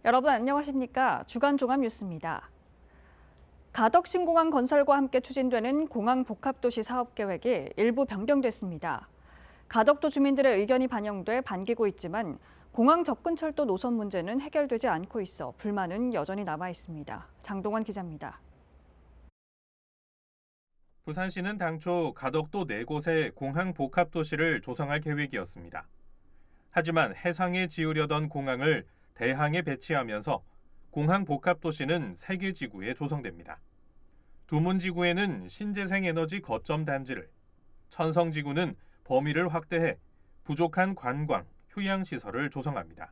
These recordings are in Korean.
여러분 안녕하십니까? 주간 종합 뉴스입니다. 가덕신공항 건설과 함께 추진되는 공항 복합도시 사업 계획이 일부 변경됐습니다. 가덕도 주민들의 의견이 반영돼 반기고 있지만 공항 접근철도 노선 문제는 해결되지 않고 있어 불만은 여전히 남아 있습니다. 장동원 기자입니다. 부산시는 당초 가덕도 4곳에 공항 복합도시를 조성할 계획이었습니다. 하지만 해상에 지으려던 공항을 대항에 배치하면서 공항 복합도시는 3개 지구에 조성됩니다. 두문지구에는 신재생에너지 거점 단지를, 천성지구는 범위를 확대해 부족한 관광, 휴양시설을 조성합니다.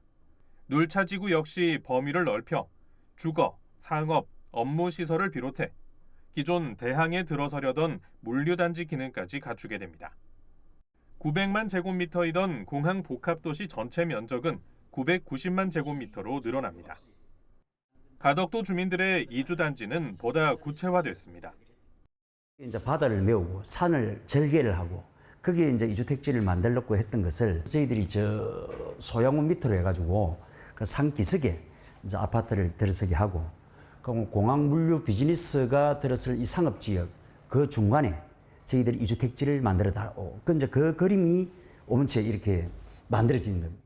눌차지구 역시 범위를 넓혀 주거, 상업, 업무시설을 비롯해 기존 대항에 들어서려던 물류단지 기능까지 갖추게 됩니다. 900만 제곱미터이던 공항 복합도시 전체 면적은 990만 제곱미터로 늘어납니다. 가덕도 주민들의 이주단지는 보다 구체화됐습니다. 이제 바다를 메우고 산을 절개를 하고 거기에 이제 이주택지를 만들려고 했던 것을 저희들이 저 소양원 밑으로 해가지고 그 산 기슭에 이제 아파트를 들어서게 하고 그럼 공항 물류 비즈니스가 들어설 이 상업지역 그 중간에 저희들이 이주택지를 만들어 달고 그 그림이 오면체 이렇게 만들어지는 겁니다.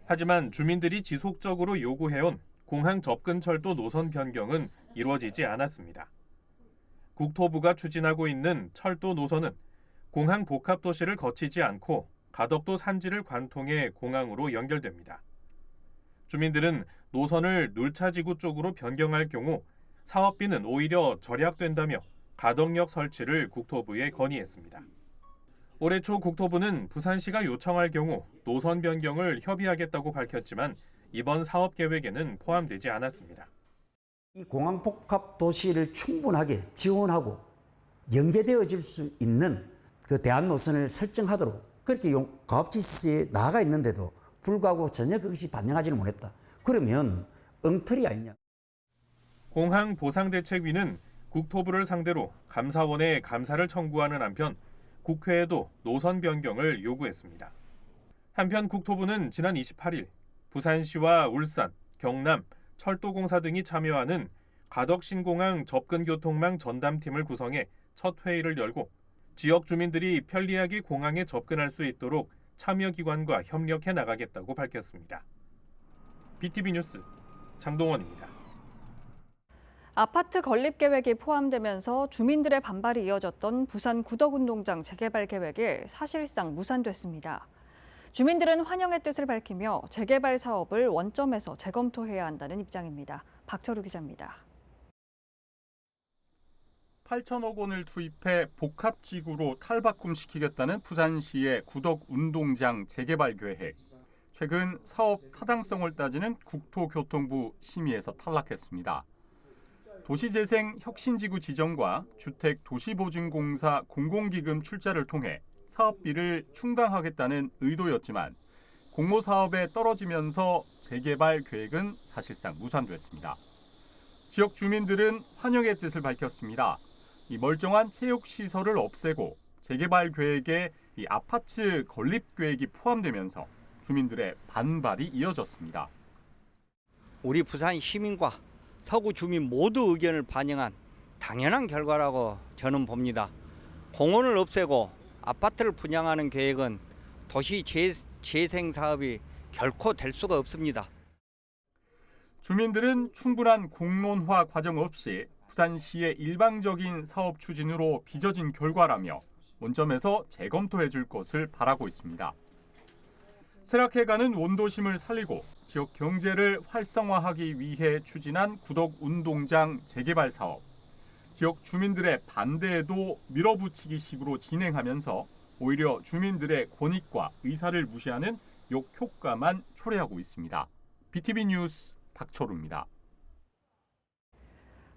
하지만 주민들이 지속적으로 요구해온 공항 접근철도 노선 변경은 이루어지지 않았습니다. 국토부가 추진하고 있는 철도 노선은 공항 복합도시를 거치지 않고 가덕도 산지를 관통해 공항으로 연결됩니다. 주민들은 노선을 눌차지구 쪽으로 변경할 경우 사업비는 오히려 절약된다며 가덕역 설치를 국토부에 건의했습니다. 올해 초 국토부는 부산시가 요청할 경우 노선 변경을 협의하겠다고 밝혔지만 이번 사업 계획에는 포함되지 않았습니다. 이 공항 복합 도시를 충분하게 지원하고 연계되어질 수 있는 그 대안 노선을 설정하도록 그렇게 가업지시에 나아가 있는데도 불구하고 전혀 그것이 반영하지를 못했다. 그러면 엉터리 아니냐. 공항 보상대책위는 국토부를 상대로 감사원에 감사를 청구하는 한편 국회에도 노선 변경을 요구했습니다. 한편 국토부는 지난 28일 부산시와 울산, 경남, 철도공사 등이 참여하는 가덕신공항 접근교통망 전담팀을 구성해 첫 회의를 열고 지역 주민들이 편리하게 공항에 접근할 수 있도록 참여기관과 협력해 나가겠다고 밝혔습니다. BTV 뉴스 장동원입니다. 아파트 건립 계획이 포함되면서 주민들의 반발이 이어졌던 부산 구덕운동장 재개발 계획이 사실상 무산됐습니다. 주민들은 환영의 뜻을 밝히며 재개발 사업을 원점에서 재검토해야 한다는 입장입니다. 박철우 기자입니다. 8천억 원을 투입해 복합지구로 탈바꿈시키겠다는 부산시의 구덕운동장 재개발 계획. 최근 사업 타당성을 따지는 국토교통부 심의에서 탈락했습니다. 도시재생혁신지구 지정과 주택도시보증공사 공공기금 출자를 통해 사업비를 충당하겠다는 의도였지만 공모사업에 떨어지면서 재개발 계획은 사실상 무산됐습니다. 지역 주민들은 환영의 뜻을 밝혔습니다. 이 멀쩡한 체육시설을 없애고 재개발 계획에 이 아파트 건립 계획이 포함되면서 주민들의 반발이 이어졌습니다. 우리 부산 시민과 서구 주민 모두 의견을 반영한 당연한 결과라고 저는 봅니다. 공원을 없애고 아파트를 분양하는 계획은 도시 재생 사업이 결코 될 수가 없습니다. 주민들은 충분한 공론화 과정 없이 부산시의 일방적인 사업 추진으로 빚어진 결과라며 원점에서 재검토해 줄 것을 바라고 있습니다. 쇠락해가는 원도심을 살리고 지역 경제를 활성화하기 위해 추진한 구덕운동장 재개발 사업. 지역 주민들의 반대에도 밀어붙이기식으로 진행하면서 오히려 주민들의 권익과 의사를 무시하는 역효과만 초래하고 있습니다. BTV 뉴스 박철우입니다.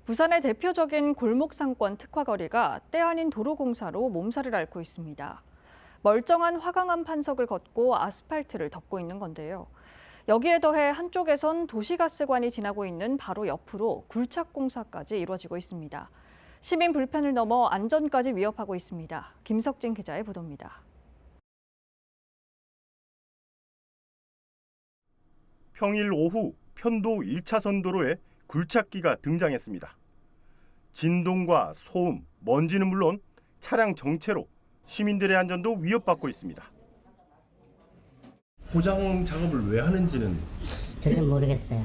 부산의 대표적인 골목상권 특화거리가 때 아닌 도로공사로 몸살을 앓고 있습니다. 멀쩡한 화강암 판석을 걷고 아스팔트를 덮고 있는 건데요. 여기에 더해 한쪽에선 도시가스관이 지나고 있는 바로 옆으로 굴착공사까지 이루어지고 있습니다. 시민 불편을 넘어 안전까지 위협하고 있습니다. 김석진 기자의 보도입니다. 평일 오후 편도 1차선 도로에 굴착기가 등장했습니다. 진동과 소음, 먼지는 물론 차량 정체로 시민들의 안전도 위협받고 있습니다. 포장 작업을 왜 하는지는 저는 모르겠어요.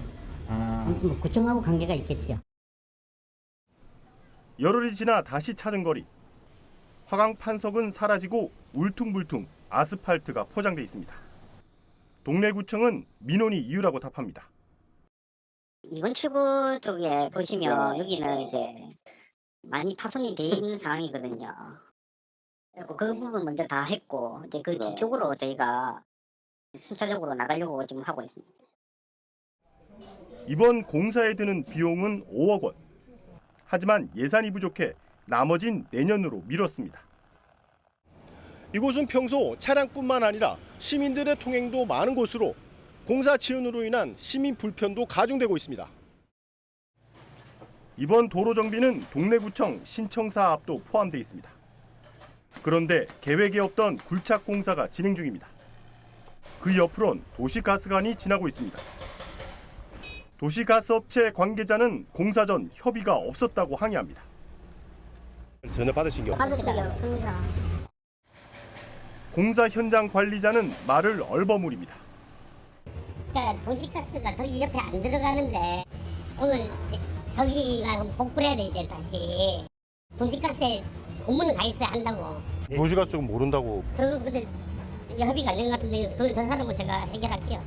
뭐 구청하고 관계가 있겠죠. 열흘이 지나 다시 찾은 거리. 화강 판석은 사라지고 울퉁불퉁 아스팔트가 포장돼 있습니다. 동래구청은 민원이 이유라고 답합니다. 이번 출구 쪽에 보시면 여기는 이제 많이 파손이 돼 있는 상황이거든요. 그리고 그 부분 먼저 다 했고 이제 그 뒤쪽으로 저희가 순차적으로 나가려고 지금 하고 있습니다. 이번 공사에 드는 비용은 5억 원. 하지만 예산이 부족해 나머진 내년으로 미뤘습니다. 이곳은 평소 차량뿐만 아니라 시민들의 통행도 많은 곳으로 공사 지연으로 인한 시민 불편도 가중되고 있습니다. 이번 도로 정비는 동래구청 신청사 앞도 포함돼 있습니다. 그런데 계획에 없던 굴착 공사가 진행 중입니다. 그 옆으론 도시가스관이 지나고 있습니다. 도시가스업체 관계자는 공사 전 협의가 없었다고 항의합니다. 전혀 받으신 게 없어요. 받을 적이 없습니다. 공사 현장 관리자는 말을 얼버무립니다. 그러니까 도시가스가 저기 옆에 안 들어가는데 오늘 저기가 복구를 해야 돼 이제 다시. 도시가스에 공문을 가 있어야 한다고. 도시가스 좀 모른다고. 저 근데 협의가 안 된 것 같은데 저 사람은 제가 해결할게요.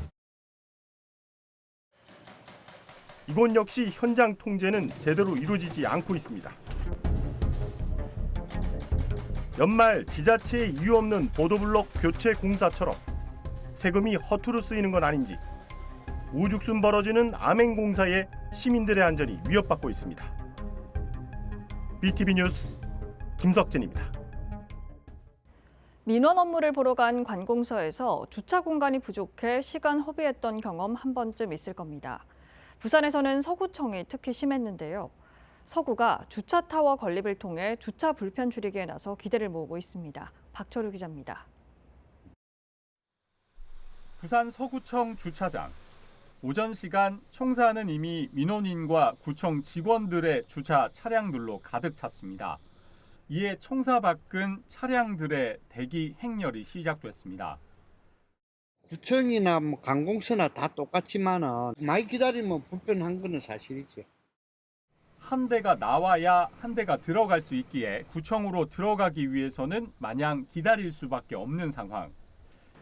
이곳 역시 현장 통제는 제대로 이루어지지 않고 있습니다. 연말 지자체의 이유 없는 보도블록 교체 공사처럼 세금이 허투루 쓰이는 건 아닌지 우죽순 벌어지는 암행 공사에 시민들의 안전이 위협받고 있습니다. BTV 뉴스 김석진입니다. 민원 업무를 보러 간 관공서에서 주차 공간이 부족해 시간 허비했던 경험 한 번쯤 있을 겁니다. 부산에서는 서구청이 특히 심했는데요. 서구가 주차타워 건립을 통해 주차 불편 줄이기에 나서 기대를 모으고 있습니다. 박철우 기자입니다. 부산 서구청 주차장. 오전 시간 청사는 이미 민원인과 구청 직원들의 주차 차량들로 가득 찼습니다. 이에 청사 밖은 차량들의 대기 행렬이 시작됐습니다. 구청이나 뭐 관공서나 다 똑같지만은 많이 기다리면 불편한 거는 사실이지. 한 대가 나와야 한 대가 들어갈 수 있기에 구청으로 들어가기 위해서는 마냥 기다릴 수밖에 없는 상황.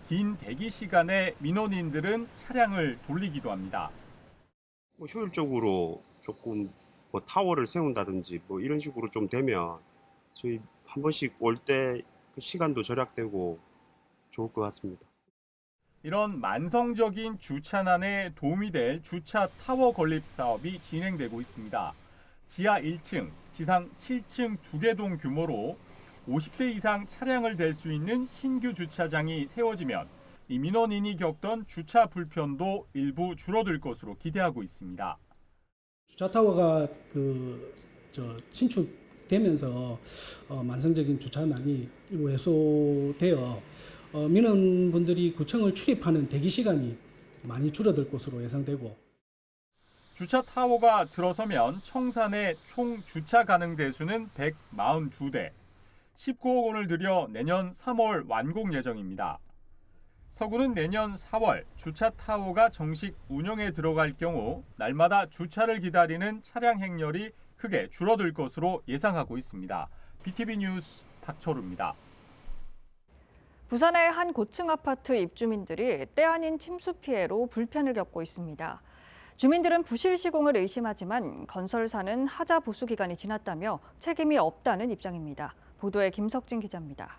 긴 대기 시간에 민원인들은 차량을 돌리기도 합니다. 효율적으로 조금 뭐 타워를 세운다든지 뭐 이런 식으로 좀 되면 저희 한 번씩 올 때 그 시간도 절약되고 좋을 것 같습니다. 이런 만성적인 주차난에 도움이 될 주차 타워 건립 사업이 진행되고 있습니다. 지하 1층, 지상 7층 2개 동 규모로 50대 이상 차량을 댈 수 있는 신규 주차장이 세워지면 이 민원인이 겪던 주차 불편도 일부 줄어들 것으로 기대하고 있습니다. 주차타워가 신축되면서 만성적인 주차난이 일부 해소되어 민원분들이 구청을 출입하는 대기 시간이 많이 줄어들 것으로 예상되고 주차 타워가 들어서면 청산의 총 주차 가능 대수는 142대, 19억 원을 들여 내년 3월 완공 예정입니다. 서구는 내년 4월 주차 타워가 정식 운영에 들어갈 경우 날마다 주차를 기다리는 차량 행렬이 크게 줄어들 것으로 예상하고 있습니다. BTV 뉴스 박철우입니다. 부산의 한 고층 아파트 입주민들이 때 아닌 침수 피해로 불편을 겪고 있습니다. 주민들은 부실 시공을 의심하지만 건설사는 하자 보수 기간이 지났다며 책임이 없다는 입장입니다. 보도에 김석진 기자입니다.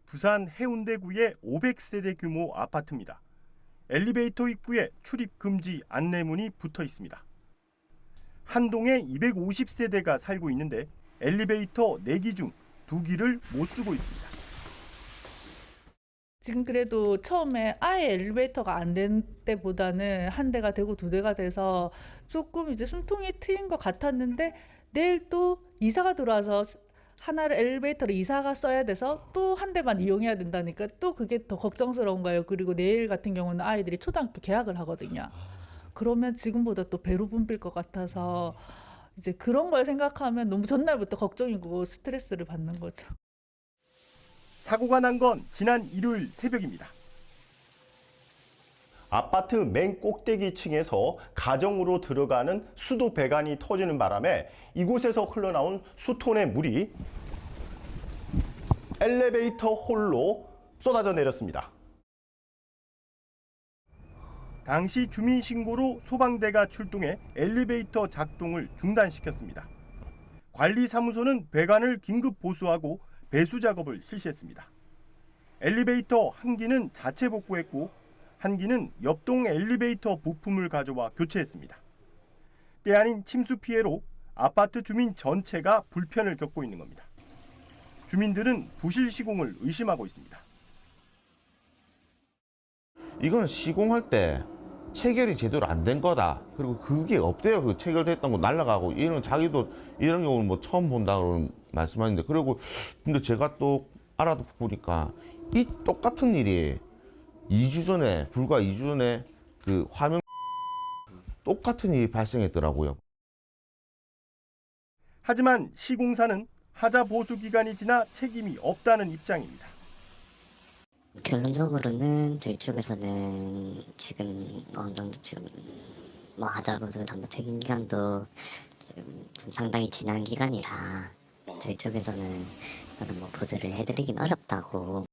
부산 해운대구의 500세대 규모 아파트입니다. 엘리베이터 입구에 출입 금지 안내문이 붙어 있습니다. 한 동에 250세대가 살고 있는데 엘리베이터 4기 중 2기를 못 쓰고 있습니다. 지금 그래도 처음에 아예 엘리베이터가 안 된 때보다는 한 대가 되고 2대가 돼서 조금 이제 숨통이 트인 것 같았는데 내일 또 이사가 들어와서 하나를 엘리베이터를 이사가 써야 돼서 또 한 대만 이용해야 된다니까 또 그게 더 걱정스러운 거예요. 그리고 내일 같은 경우는 아이들이 초등학교 개학을 하거든요. 그러면 지금보다 또 배로 붐빌 것 같아서 이제 그런 걸 생각하면 너무 전날부터 걱정이고 스트레스를 받는 거죠. 사고가 난 건 지난 일요일 새벽입니다. 아파트 맨 꼭대기 층에서 가정으로 들어가는 수도 배관이 터지는 바람에 이곳에서 흘러나온 수톤의 물이 엘리베이터 홀로 쏟아져 내렸습니다. 당시 주민 신고로 소방대가 출동해 엘리베이터 작동을 중단시켰습니다. 관리사무소는 배관을 긴급 보수하고 배수 작업을 실시했습니다. 엘리베이터 한 기는 자체 복구했고 한 기는 옆동 엘리베이터 부품을 가져와 교체했습니다. 때 아닌 침수 피해로 아파트 주민 전체가 불편을 겪고 있는 겁니다. 주민들은 부실 시공을 의심하고 있습니다. 이거는 시공할 때 체결이 제대로 안 된 거다. 그리고 그게 없대요. 그 체결됐던 거 날아가고 이런 자기도 이런 경우는 뭐 처음 본다고 말씀하는데 그리고 근데 제가 또 알아보니까 이 똑같은 일이 2주 전에 불과 2주 전에 그 화명 똑같은 일이 발생했더라고요. 하지만 시공사는 하자 보수 기간이 지나 책임이 없다는 입장입니다. 결론적으로는 저희 쪽에서는 지금 어느 정도 지금 뭐 하자 보수 담보 책임 기간도 지금 상당히 지난 기간이라 저희 쪽에서는 뭐 보수를 해드리긴 어렵다고.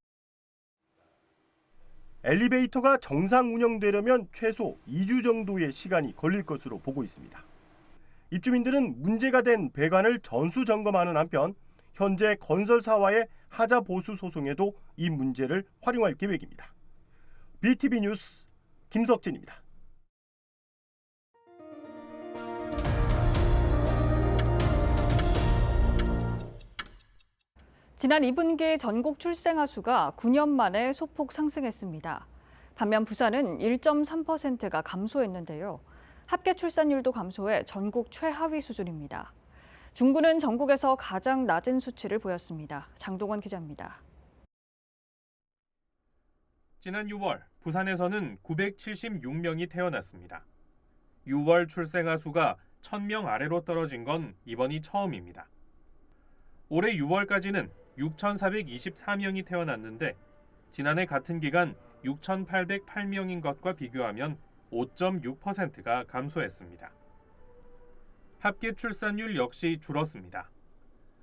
엘리베이터가 정상 운영되려면 최소 2주 정도의 시간이 걸릴 것으로 보고 있습니다. 입주민들은 문제가 된 배관을 전수 점검하는 한편 현재 건설사와의 하자 보수 소송에도 이 문제를 활용할 계획입니다. BTV 뉴스 김석진입니다. 지난 2분기 전국 출생아 수가 9년 만에 소폭 상승했습니다. 반면 부산은 1.3%가 감소했는데요. 합계 출산율도 감소해 전국 최하위 수준입니다. 중구는 전국에서 가장 낮은 수치를 보였습니다. 장동원 기자입니다. 지난 6월 부산에서는 976명이 태어났습니다. 6월 출생아 수가 1,000명 아래로 떨어진 건 이번이 처음입니다. 올해 6월까지는 6,424명이 태어났는데 지난해 같은 기간 6,808명인 것과 비교하면 5.6%가 감소했습니다. 합계 출산율 역시 줄었습니다.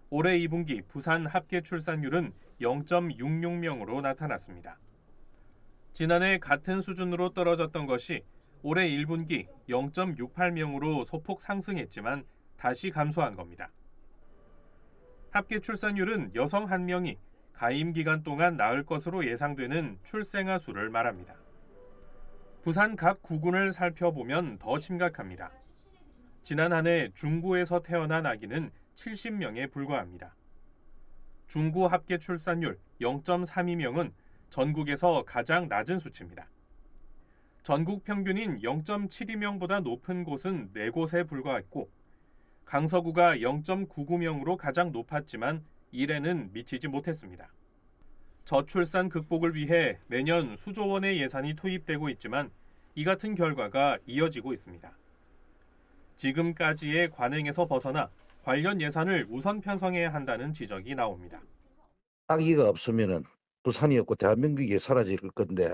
올해 2분기 부산 합계 출산율은 0.66명으로 나타났습니다. 지난해 같은 수준으로 떨어졌던 것이 올해 1분기 0.68명으로 소폭 상승했지만 다시 감소한 겁니다. 합계 출산율은 여성 1명이 가임 기간 동안 낳을 것으로 예상되는 출생아 수를 말합니다. 부산 각 구군을 살펴보면 더 심각합니다. 지난 한 해 중구에서 태어난 아기는 70명에 불과합니다. 중구 합계 출산율 0.32명은 전국에서 가장 낮은 수치입니다. 전국 평균인 0.72명보다 높은 곳은 4곳에 불과했고 강서구가 0.99명으로 가장 높았지만 1에는 미치지 못했습니다. 저출산 극복을 위해 매년 수조 원의 예산이 투입되고 있지만 이 같은 결과가 이어지고 있습니다. 지금까지의 관행에서 벗어나 관련 예산을 우선 편성해야 한다는 지적이 나옵니다. 아기가 없으면은 부산이 없고 대한민국이 사라질 건데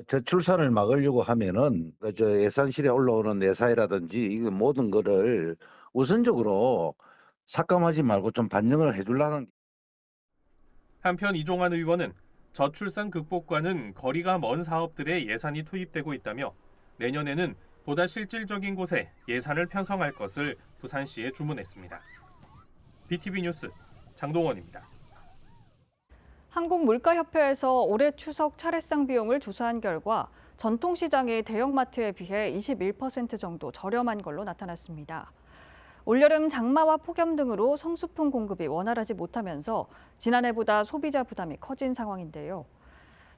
저출산을 막으려고 하면은 저 예산실에 올라오는 예산이라든지 이거 모든 거를 우선적으로 삭감하지 말고 좀 반영을 해주려는. 한편 이종환 의원은 저출산 극복과는 거리가 먼 사업들에 예산이 투입되고 있다며 내년에는 보다 실질적인 곳에 예산을 편성할 것을 부산시에 주문했습니다. BTV 뉴스 장동원입니다. 한국물가협회에서 올해 추석 차례상 비용을 조사한 결과 전통시장이 대형마트에 비해 21% 정도 저렴한 걸로 나타났습니다. 올여름 장마와 폭염 등으로 성수품 공급이 원활하지 못하면서 지난해보다 소비자 부담이 커진 상황인데요.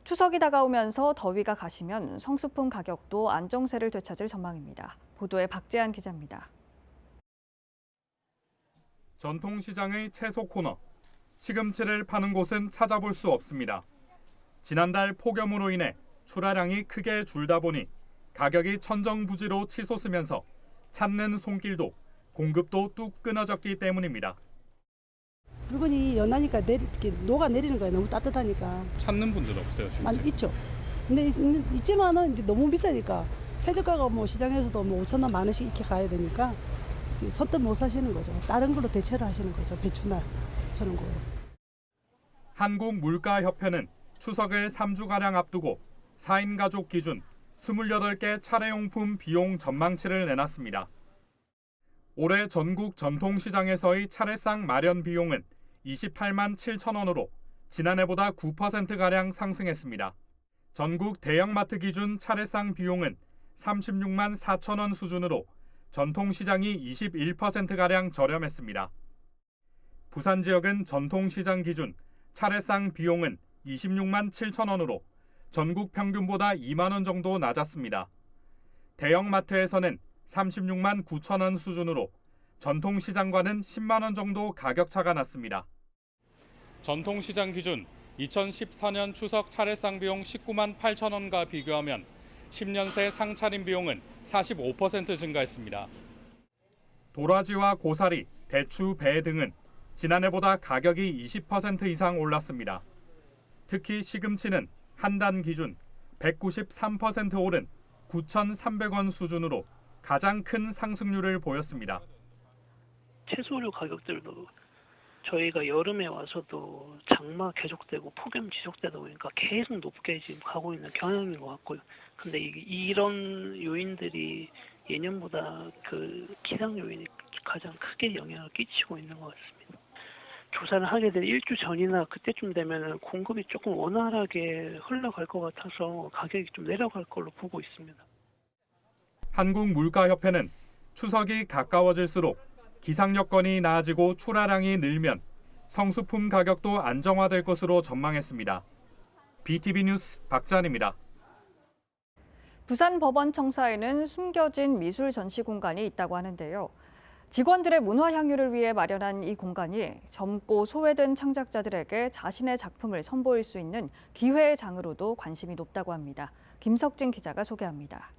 추석이 다가오면서 더위가 가시면 성수품 가격도 안정세를 되찾을 전망입니다. 보도에 박재한 기자입니다. 전통시장의 채소 코너. 시금치를 파는 곳은 찾아볼 수 없습니다. 지난달 폭염으로 인해 출하량이 크게 줄다 보니 가격이 천정부지로 치솟으면서 찾는 손길도 공급도 뚝 끊어졌기 때문입니다. 물건이 연하니까 이렇게 녹아내리는 거예요. 너무 따뜻하니까. 찾는 분들 없어요? 있죠. 근데 있지만은 이제 너무 비싸니까 최저가가 뭐 시장에서도 뭐 5천 원, 만 원씩 이렇게 가야 되니까 선뜻 못 사시는 거죠. 다른 걸로 대체를 하시는 거죠. 배추나 저런 걸로. 한국물가협회는 추석을 3주가량 앞두고 4인 가족 기준 28개 차례용품 비용 전망치를 내놨습니다. 올해 전국 전통시장에서의 차례상 마련 비용은 28만 7천 원으로 지난해보다 9%가량 상승했습니다. 전국 대형마트 기준 차례상 비용은 36만 4천 원 수준으로 전통시장이 21%가량 저렴했습니다. 부산 지역은 전통시장 기준 차례상 비용은 26만 7천 원으로 전국 평균보다 2만 원 정도 낮았습니다. 대형마트에서는 36만 9천 원 수준으로 전통시장과는 10만 원 정도 가격 차가 났습니다. 전통시장 기준 2014년 추석 차례상 비용 19만 8천 원과 비교하면 10년 새 상차림 비용은 45% 증가했습니다. 도라지와 고사리, 대추, 배 등은 지난해보다 가격이 20% 이상 올랐습니다. 특히 시금치는 한 단 기준 193% 오른 9,300원 수준으로 가장 큰 상승률을 보였습니다. 채소류 가격들도 저희가 여름에 와서도 장마 계속되고 폭염 지속되다 보니까 계속 높게 지금 가고 있는 경향인 것 같고요. 근데 이런 요인들이 예년보다 그 기상 요인이 가장 크게 영향을 끼치고 있는 것 같습니다. 조사를 하게 될 1주 전이나 그때쯤 되면 공급이 조금 원활하게 흘러갈 것 같아서 가격이 좀 내려갈 걸로 보고 있습니다. 한국물가협회는 추석이 가까워질수록 기상 여건이 나아지고 출하량이 늘면 성수품 가격도 안정화될 것으로 전망했습니다. BTV 뉴스 박찬입니다. 부산 법원청사에는 숨겨진 미술 전시 공간이 있다고 하는데요. 직원들의 문화 향유를 위해 마련한 이 공간이 젊고 소외된 창작자들에게 자신의 작품을 선보일 수 있는 기회의 장으로도 관심이 높다고 합니다. 김석진 기자가 소개합니다.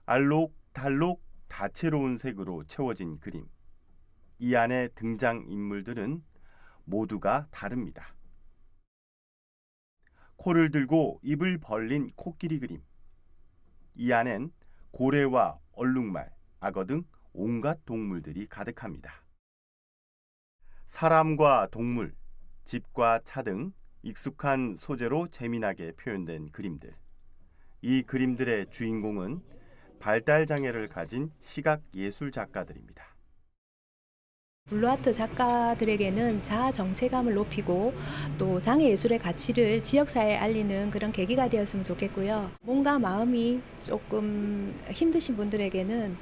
알록달록 다채로운 색으로 채워진 그림. 이 안에 등장인물들은 모두가 다릅니다. 코를 들고 입을 벌린 코끼리 그림. 이 안엔 고래와 얼룩말, 악어 등 온갖 동물들이 가득합니다. 사람과 동물, 집과 차 등 익숙한 소재로 재미나게 표현된 그림들. 이 그림들의 주인공은 발달 장애를 가진 시각 예술 작가들입니다. 블루아트 작가들에게는 자아 정체감을 높이고 또 장애 예술의 가치를 지역사회에 알리는 그런 계기가 되었으면 좋겠고요. 뭔가 마음이 조금 힘드신 분들에게는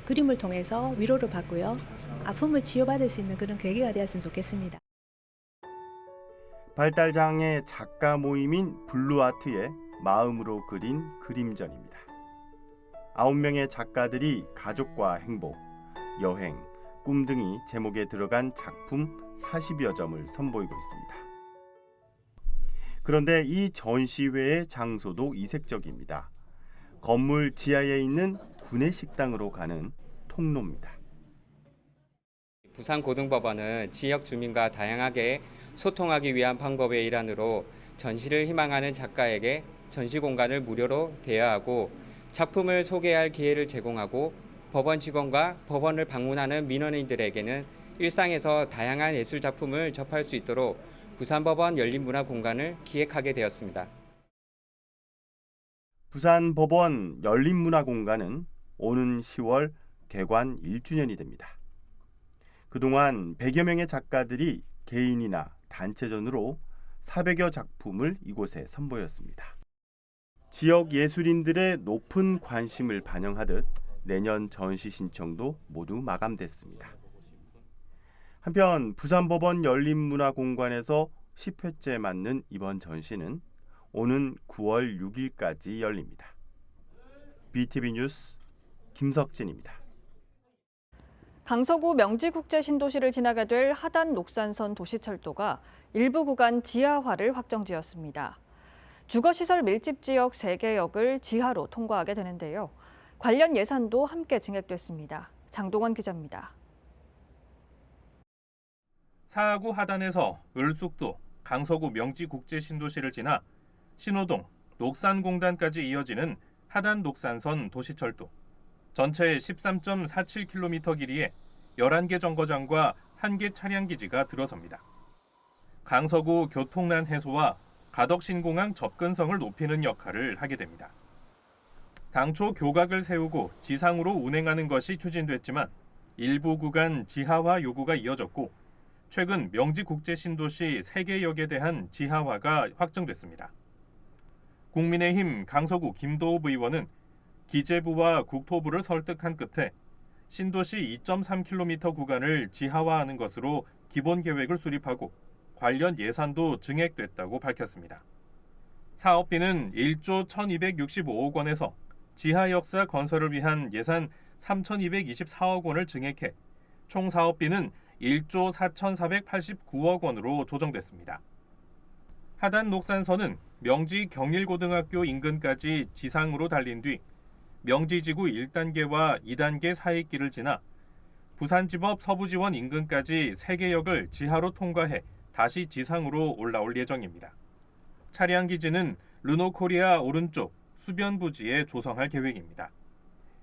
그림을 통해서 위로를 받고요. 아픔을 치유받을 수 있는 그런 계기가 되었으면 좋겠습니다. 발달 장애 작가 모임인 블루아트의 마음으로 그린 그림전입니다. 9명의 작가들이 가족과 행복, 여행, 꿈 등이 제목에 들어간 작품 40여 점을 선보이고 있습니다. 그런데 이 전시회의 장소도 이색적입니다. 건물 지하에 있는 구내식당으로 가는 통로입니다. 부산고등법원은 지역 주민과 다양하게 소통하기 위한 방법의 일환으로 전시를 희망하는 작가에게 전시 공간을 무료로 대여하고 작품을 소개할 기회를 제공하고 법원 직원과 법원을 방문하는 민원인들에게는 일상에서 다양한 예술 작품을 접할 수 있도록 부산법원 열린문화공간을 기획하게 되었습니다. 부산법원 열린문화공간은 오는 10월 개관 1주년이 됩니다. 그동안 100여 명의 작가들이 개인이나 단체전으로 400여 작품을 이곳에 선보였습니다. 지역 예술인들의 높은 관심을 반영하듯 내년 전시 신청도 모두 마감됐습니다. 한편 부산법원 열린문화공간에서 10회째 맞는 이번 전시는 오는 9월 6일까지 열립니다. BTV 뉴스 김석진입니다. 강서구 명지국제신도시를 지나게 될 하단 녹산선 도시철도가 일부 구간 지하화를 확정지었습니다. 주거시설 밀집 지역 3개 역을 지하로 통과하게 되는데요. 관련 예산도 함께 증액됐습니다. 장동원 기자입니다. 사하구 하단에서 을숙도, 강서구 명지국제신도시를 지나 신호동, 녹산공단까지 이어지는 하단 녹산선 도시철도. 전체 13.47km 길이에 11개 정거장과 1개 차량기지가 들어섭니다. 강서구 교통난 해소와 가덕신공항 접근성을 높이는 역할을 하게 됩니다. 당초 교각을 세우고 지상으로 운행하는 것이 추진됐지만 일부 구간 지하화 요구가 이어졌고 최근 명지국제신도시 3개 역에 대한 지하화가 확정됐습니다. 국민의힘 강서구 김도읍 의원은 기재부와 국토부를 설득한 끝에 신도시 2.3km 구간을 지하화하는 것으로 기본 계획을 수립하고 관련 예산도 증액됐다고 밝혔습니다. 사업비는 1조 1,265억 원에서 지하역사 건설을 위한 예산 3,224억 원을 증액해 총 사업비는 1조 4,489억 원으로 조정됐습니다. 하단 녹산선은 명지 경일고등학교 인근까지 지상으로 달린 뒤 명지지구 1단계와 2단계 사이길을 지나 부산지법 서부지원 인근까지 3개 역을 지하로 통과해 다시 지상으로 올라올 예정입니다. 차량 기지는 르노코리아 오른쪽 수변부지에 조성할 계획입니다.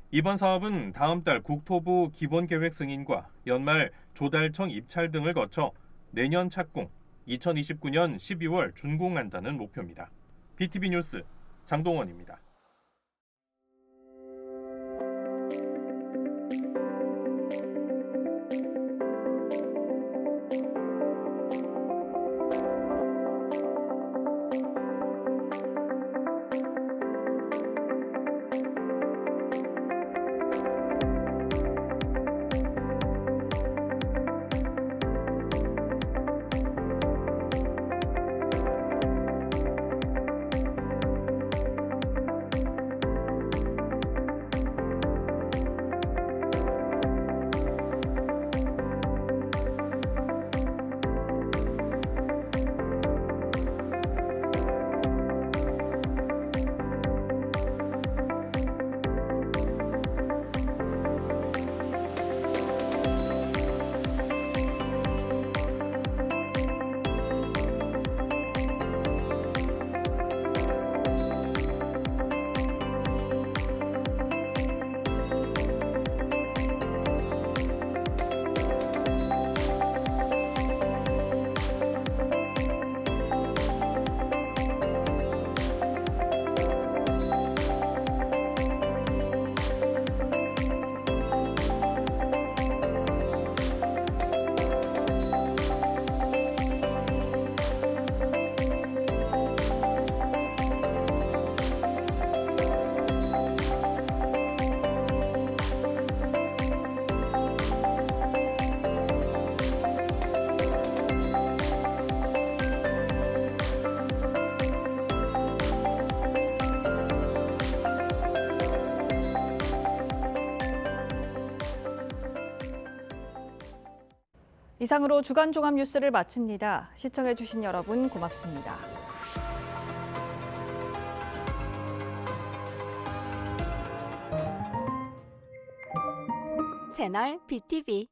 이번 사업은 다음 달 국토부 기본계획 승인과 연말 조달청 입찰 등을 거쳐 내년 착공, 2029년 12월 준공한다는 목표입니다. BTV 뉴스 장동원입니다. 이상으로 주간 종합 뉴스를 마칩니다. 시청해주신 여러분 고맙습니다. 채널 BTV